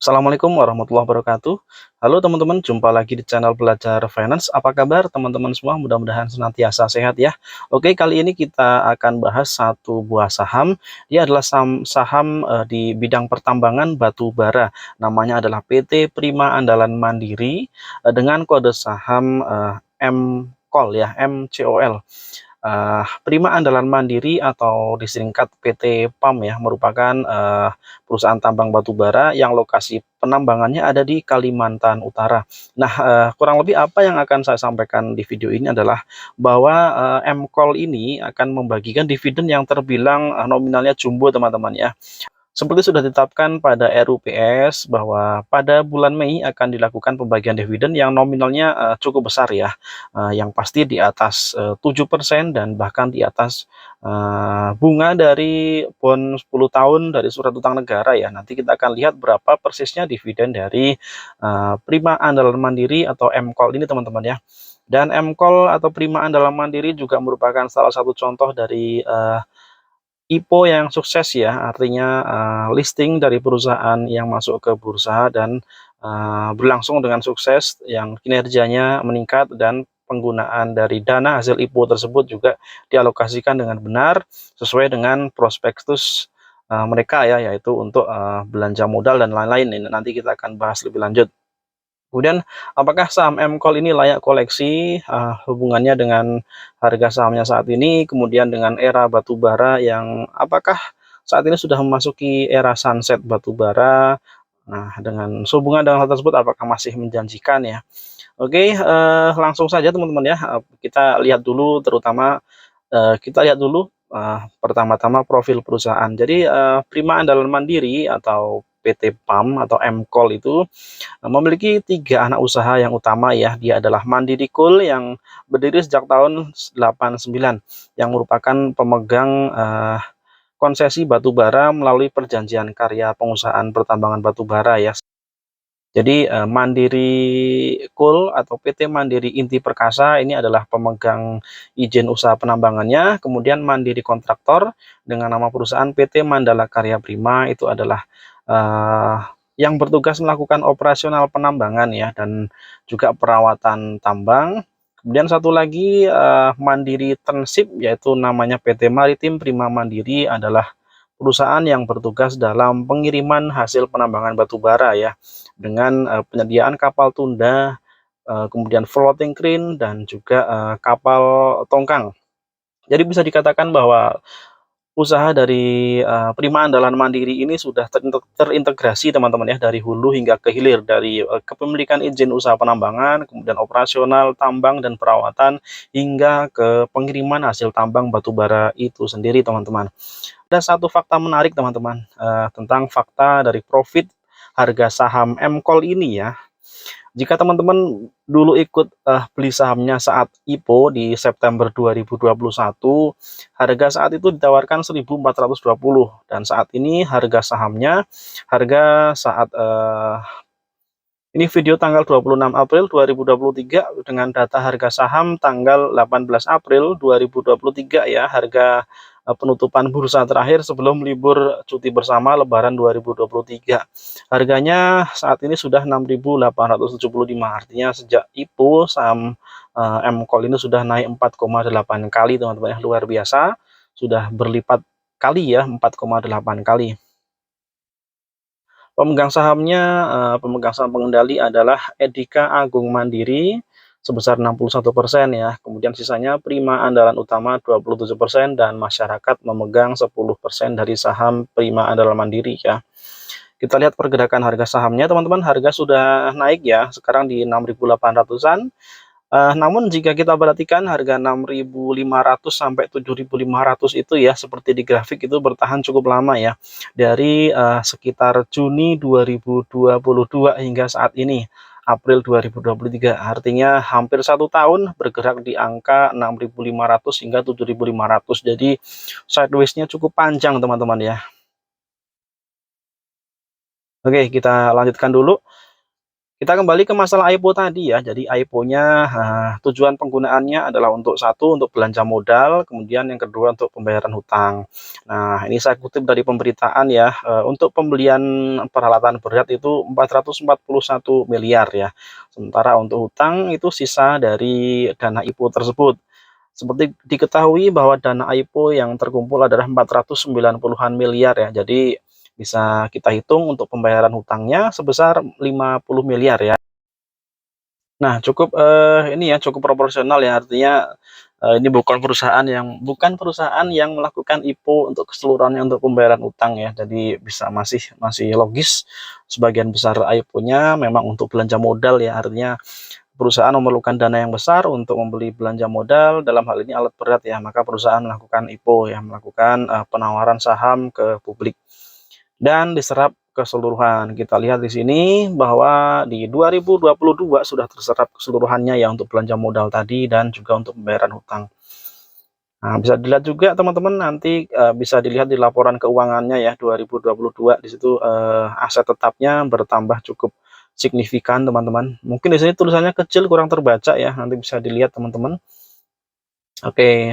Assalamualaikum warahmatullahi wabarakatuh. Halo teman-teman, jumpa lagi di channel Belajar Finance. Apa kabar teman-teman semua? Mudah-mudahan senantiasa sehat ya. Oke, kali ini kita akan bahas satu buah saham. Dia adalah saham di bidang pertambangan batu bara. Namanya adalah PT Prima Andalan Mandiri dengan kode saham MCOL ya, MCOL. Prima Andalan Mandiri atau disingkat PT PAM ya, merupakan perusahaan tambang batu bara yang lokasi penambangannya ada di Kalimantan Utara. Nah, kurang lebih apa yang akan saya sampaikan di video ini adalah bahwa MCOL ini akan membagikan dividen yang terbilang nominalnya jumbo teman-teman ya. Seperti sudah ditetapkan pada RUPS bahwa pada bulan Mei akan dilakukan pembagian dividen yang nominalnya cukup besar ya, yang pasti di atas 7% dan bahkan di atas bunga dari bond 10 tahun dari surat utang negara ya. Nanti kita akan lihat berapa persisnya dividen dari Prima Andalan Mandiri atau MCOL ini teman-teman ya. Dan MCOL atau Prima Andalan Mandiri juga merupakan salah satu contoh dari IPO yang sukses ya, artinya listing dari perusahaan yang masuk ke bursa dan berlangsung dengan sukses yang kinerjanya meningkat dan penggunaan dari dana hasil IPO tersebut juga dialokasikan dengan benar sesuai dengan prospektus mereka ya, yaitu untuk belanja modal dan lain-lain. Ini nanti kita akan bahas lebih lanjut. Kemudian, apakah saham MCOL ini layak koleksi? Hubungannya dengan harga sahamnya saat ini, kemudian dengan era batu bara yang apakah saat ini sudah memasuki era sunset batu bara? Nah, dengan sehubungan dengan hal tersebut, apakah masih menjanjikan ya? Oke, langsung saja teman-teman ya, kita lihat dulu terutama pertama-tama profil perusahaan. Jadi, Prima Andalan Mandiri atau PT PAM atau MCOL itu memiliki 3 anak usaha yang utama ya. Dia adalah Mandiri Coal yang berdiri sejak tahun 89 yang merupakan pemegang konsesi batu bara melalui perjanjian karya pengusahaan pertambangan batu bara ya. Jadi Mandiri Coal atau PT Mandiri Inti Perkasa ini adalah pemegang izin usaha penambangannya, kemudian Mandiri Kontraktor dengan nama perusahaan PT Mandala Karya Prima itu adalah eh, yang bertugas melakukan operasional penambangan ya dan juga perawatan tambang. Kemudian satu lagi Mandiri Turnship yaitu namanya PT Maritim Prima Mandiri adalah perusahaan yang bertugas dalam pengiriman hasil penambangan batu bara ya dengan penyediaan kapal tunda, kemudian floating crane dan juga kapal tongkang. Jadi bisa dikatakan bahwa usaha dari Prima Andalan Mandiri ini sudah terintegrasi teman-teman ya dari hulu hingga ke hilir, dari kepemilikan izin usaha penambangan, kemudian operasional tambang dan perawatan hingga ke pengiriman hasil tambang batu bara itu sendiri teman-teman. Ada satu fakta menarik teman-teman tentang fakta dari profit harga saham MCOL ini ya. Jika teman-teman dulu ikut beli sahamnya saat IPO di September 2021, harga saat itu ditawarkan 1.420 dan saat ini harga sahamnya, harga saat ini video tanggal 26 April 2023 dengan data harga saham tanggal 18 April 2023 ya, harga penutupan bursa terakhir sebelum libur cuti bersama Lebaran 2023. Harganya saat ini sudah 6.875, artinya sejak IPO saham MCOL ini sudah naik 4,8 kali teman-teman ya, luar biasa, sudah berlipat kali ya, 4,8 kali. Pemegang saham pengendali adalah Edika Agung Mandiri sebesar 61% ya. Kemudian sisanya Prima Andalan Utama 27% dan masyarakat memegang 10% dari saham Prima Andalan Mandiri ya. Kita lihat pergerakan harga sahamnya teman-teman, harga sudah naik ya, sekarang di 6.800-an. Namun jika kita perhatikan harga 6.500 sampai 7.500 itu ya, seperti di grafik itu bertahan cukup lama ya. Dari sekitar Juni 2022 hingga saat ini, April 2023. Artinya hampir 1 tahun bergerak di angka 6.500 hingga 7.500. Jadi sideways-nya cukup panjang teman-teman ya. Oke, kita lanjutkan dulu. Kita kembali ke masalah IPO tadi ya. Jadi IPO-nya, tujuan penggunaannya adalah untuk satu, untuk belanja modal, kemudian yang kedua untuk pembayaran hutang. Nah, ini saya kutip dari pemberitaan ya, untuk pembelian peralatan berat itu 441 miliar ya. Sementara untuk hutang itu sisa dari dana IPO tersebut. Seperti diketahui bahwa dana IPO yang terkumpul adalah 490-an miliar ya. Jadi bisa kita hitung untuk pembayaran hutangnya sebesar 50 miliar ya. Nah, cukup, ini ya, cukup proporsional ya, artinya, ini bukan perusahaan yang melakukan IPO untuk keseluruhannya untuk pembayaran utang ya. Jadi bisa masih logis sebagian besar IPO-nya memang untuk belanja modal ya, artinya perusahaan memerlukan dana yang besar untuk membeli belanja modal, dalam hal ini alat berat ya, maka perusahaan melakukan IPO ya, melakukan, penawaran saham ke publik dan diserap keseluruhan. Kita lihat di sini bahwa di 2022 sudah terserap keseluruhannya ya untuk belanja modal tadi dan juga untuk pembayaran hutang. Nah, bisa dilihat juga teman-teman nanti, bisa dilihat di laporan keuangannya ya 2022 di situ, aset tetapnya bertambah cukup signifikan teman-teman. Mungkin di sini tulisannya kecil kurang terbaca ya, nanti bisa dilihat teman-teman. Oke,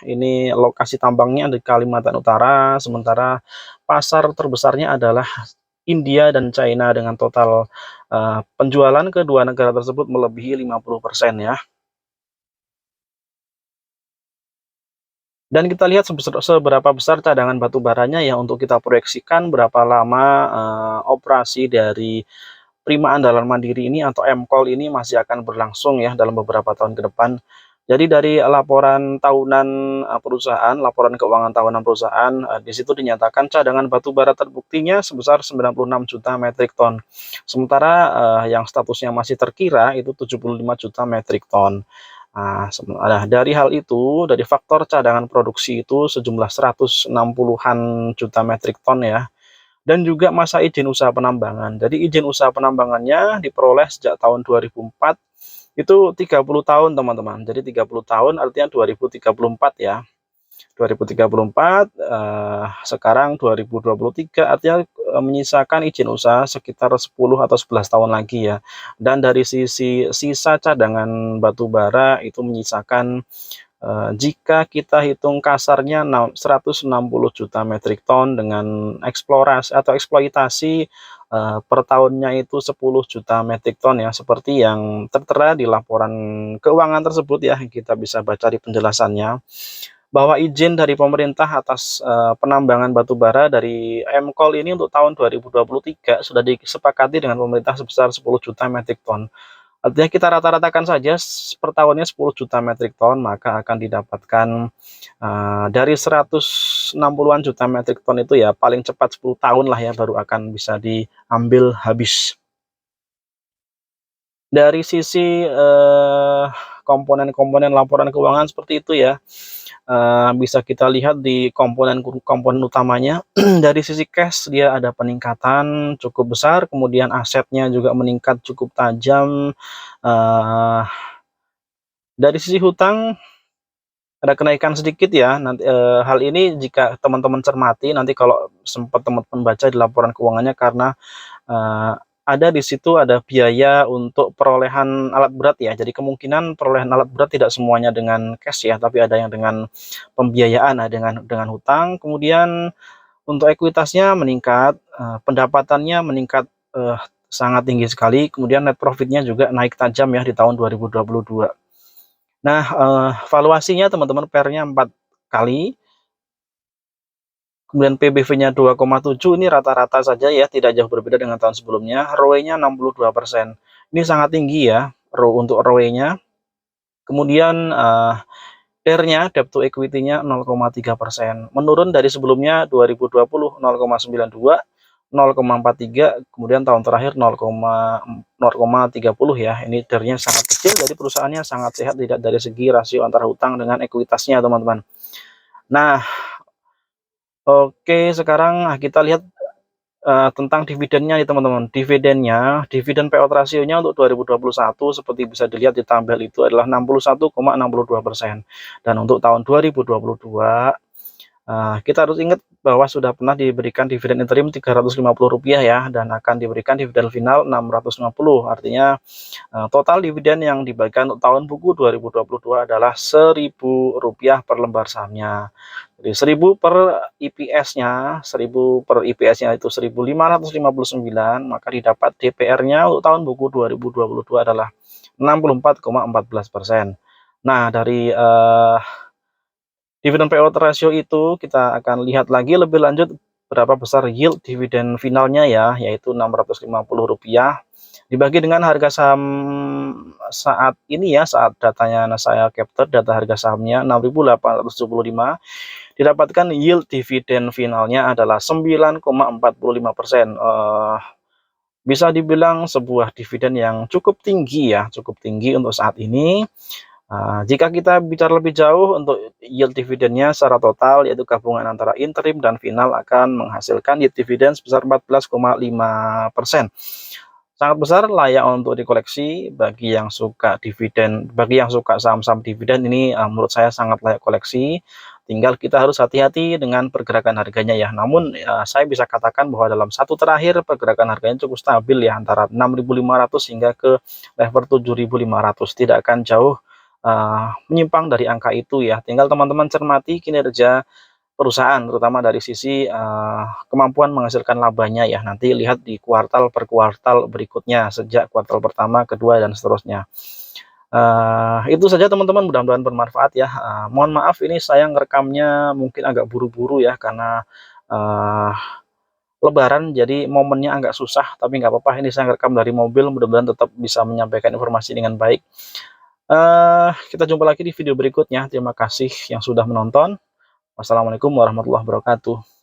ini lokasi tambangnya di Kalimantan Utara, sementara pasar terbesarnya adalah India dan China dengan total, penjualan kedua negara tersebut melebihi 50% ya. Dan kita lihat seberapa besar cadangan batu baranya ya untuk kita proyeksikan berapa lama, operasi dari Prima Andalan Mandiri ini atau MCOL ini masih akan berlangsung ya dalam beberapa tahun ke depan. Jadi dari laporan tahunan, perusahaan, laporan keuangan tahunan perusahaan, di situ dinyatakan cadangan batu bara terbuktinya sebesar 96 juta metrik ton. Sementara, yang statusnya masih terkira itu 75 juta metrik ton. Nah, dari hal itu, dari faktor cadangan produksi itu sejumlah 160-an juta metrik ton ya, dan juga masa izin usaha penambangan. Jadi izin usaha penambangannya diperoleh sejak tahun 2004, itu 30 tahun teman-teman. Jadi 30 tahun artinya 2034 ya. 2034, sekarang 2023 artinya, menyisakan izin usaha sekitar 10 atau 11 tahun lagi ya. Dan dari sisi sisa cadangan batu bara itu menyisakan, jika kita hitung kasarnya 160 juta metrik ton dengan eksplorasi atau eksploitasi, per tahunnya itu 10 juta metrik ton ya, seperti yang tertera di laporan keuangan tersebut ya, kita bisa baca di penjelasannya bahwa izin dari pemerintah atas, penambangan batu bara dari MCOL ini untuk tahun 2023 sudah disepakati dengan pemerintah sebesar 10 juta metrik ton. Artinya kita rata-ratakan saja per tahunnya 10 juta metrik ton, maka akan didapatkan, dari 160-an juta metrik ton itu ya paling cepat 10 tahun lah ya baru akan bisa diambil habis. Dari sisi, komponen-komponen laporan keuangan seperti itu ya. Bisa kita lihat di komponen utamanya dari sisi cash dia ada peningkatan cukup besar, kemudian asetnya juga meningkat cukup tajam, eee, dari sisi hutang ada kenaikan sedikit ya, nanti, hal ini jika teman-teman cermati nanti kalau sempat teman-teman baca di laporan keuangannya karena, eee, ada di situ ada biaya untuk perolehan alat berat ya. Jadi kemungkinan perolehan alat berat tidak semuanya dengan cash ya, tapi ada yang dengan pembiayaan, nah dengan hutang. Kemudian untuk ekuitasnya meningkat, pendapatannya meningkat, sangat tinggi sekali, kemudian net profit-nya juga naik tajam ya di tahun 2022. Nah, valuasinya teman-teman PER-nya 4 kali, kemudian PBV-nya 2,7, ini rata-rata saja ya, tidak jauh berbeda dengan tahun sebelumnya. ROE-nya 62%. Ini sangat tinggi ya, untuk ROE-nya. Kemudian, DER-nya, debt to equity-nya 0,3%, menurun dari sebelumnya 2020 0,92, 0,43, kemudian tahun terakhir 0,30 ya. Ini DER-nya sangat kecil, jadi perusahaannya sangat sehat tidak dari segi rasio antara hutang dengan ekuitasnya teman-teman. Nah, oke sekarang kita lihat, tentang dividennya nih teman-teman. Dividen payout rasionya untuk 2021 seperti bisa dilihat di tabel itu adalah 61,62%. Dan untuk tahun 2022, kita harus ingat bahwa sudah pernah diberikan dividen interim Rp350 ya, dan akan diberikan dividen final Rp650. Artinya total dividen yang dibagikan untuk tahun buku 2022 adalah Rp1.000 per lembar sahamnya. Jadi 1000 per IPS-nya, 1000 per IPS-nya itu 1559, maka didapat DPR-nya untuk tahun buku 2022 adalah 64,14%. Nah, dari dividen payout ratio itu kita akan lihat lagi lebih lanjut berapa besar yield dividen finalnya ya, yaitu Rp650 dibagi dengan harga saham saat ini ya, saat datanya saya capture data harga sahamnya 6.875, didapatkan yield dividen finalnya adalah 9,45%. Bisa dibilang sebuah dividen yang cukup tinggi ya, cukup tinggi untuk saat ini. Jika kita bicara lebih jauh untuk yield dividennya secara total, yaitu gabungan antara interim dan final akan menghasilkan yield dividen sebesar 14,5%. Sangat besar, layak untuk dikoleksi bagi yang suka dividen, bagi yang suka saham-saham dividen ini menurut saya sangat layak koleksi. Tinggal kita harus hati-hati dengan pergerakan harganya ya. Namun saya bisa katakan bahwa dalam satu terakhir pergerakan harganya cukup stabil ya, antara 6.500 hingga ke level 7.500, tidak akan jauh menyimpang dari angka itu ya. Tinggal teman-teman cermati kinerja perusahaan, terutama dari sisi kemampuan menghasilkan labanya ya. Nanti lihat di kuartal per kuartal berikutnya, sejak kuartal pertama, kedua, dan seterusnya. Itu saja teman-teman, mudah-mudahan bermanfaat ya. Mohon maaf ini saya ngerekamnya mungkin agak buru-buru ya, karena Lebaran jadi momennya agak susah, tapi nggak apa-apa, ini saya ngerekam dari mobil, mudah-mudahan tetap bisa menyampaikan informasi dengan baik. Kita jumpa lagi di video berikutnya. Terima kasih yang sudah menonton. Wassalamualaikum warahmatullahi wabarakatuh.